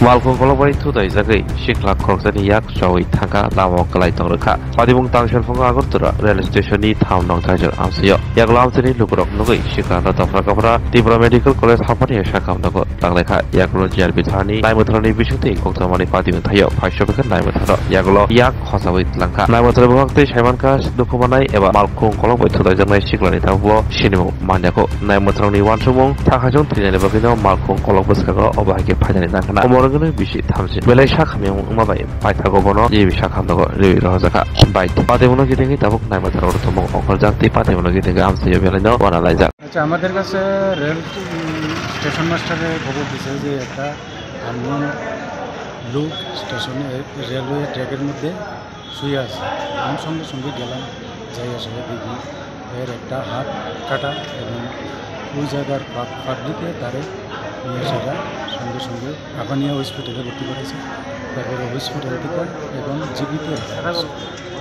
Malkhung kolokbai thudai jagai siklak khorokjani yak chawai thangka lama kalai tongrokha padibung tangsel phonga agartura rail station ni tham nong thajak amsiyo yaklo amsini lukurok nugui siklak tafra kapra Tripura Medical College hapani sakam nago tanglekha yaklo JRB thani naimothrani bisukti koktamani padibung thayo phaishobekan naimothro yaklo yak khosawai tlangkha naimothro bhakti saimanka dukumanai eba Malkhung kolokbai thudai jagnai siklani thambo sinimu manyako naimothroni wansumung thakajong trinani bagino Malkhung kolokbai skago obahike phajani nangkana Morgan bisi thamsi belai sakhamyang umabai paithago bono je bisa khamdago rewi rahajaka bait pademono gidengi tabuk naimatra ortomong okol jakti pademono gidengi amsiyo belai no wana laijak আচ্ছা আমাদের কাছে rail station মাস্টারে খবর দিছে যে একটা unknown লোক স্টেশনে railway ট্র্যাকের মধ্যে শুয়ে আছে আমি সঙ্গে সঙ্গে গেলাম যাই আসলে দেখি এর একটা হাত কাটা এবং ওই জায়গার পাবলিকে তারে নিয়ে সেটা সঙ্গে সঙ্গে আপানিয়া হসপিটালে ভর্তি করেছে তারপরে হসপিটাল থেকে এবং জীবিত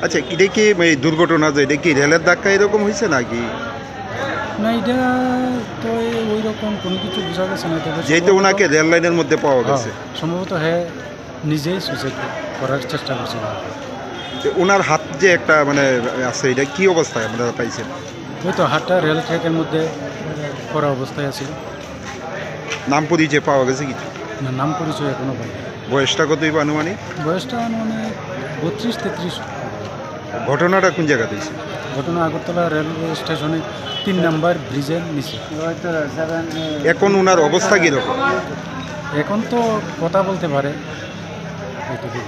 আচ্ছা এটা কি এই দুর্ঘটনা যে এটা কি রেলের ধাক্কা এরকম হয়েছে নাকি না এটা তো ওই রকম কোনো কিছু বোঝা গেছে না তবে যেহেতু ওনাকে রেল লাইনের মধ্যে পাওয়া গেছে সম্ভবত হ্যাঁ নিজেই সুইসাইড করার চেষ্টা করছিল ওনার হাত যে একটা মানে আছে এটা কি অবস্থায় আপনারা পাইছেন ওই তো হাতটা রেল ট্র্যাকের মধ্যে করা অবস্থায় আছে নাম পরিচয় পাওয়া গেছে কিছু না নাম পরিচয় এখনো পাই বয়সটা কতই বা আনুমানিক বয়সটা মানে 32-33 ঘটনাটা কোন জায়গাতে হয়েছে ঘটনা আগরতলা রেলওয়ে স্টেশনে 3 নম্বর ব্রিজের নিচে এখন ওনার অবস্থা কীরকম এখন তো কথা বলতে পারে এইটুকু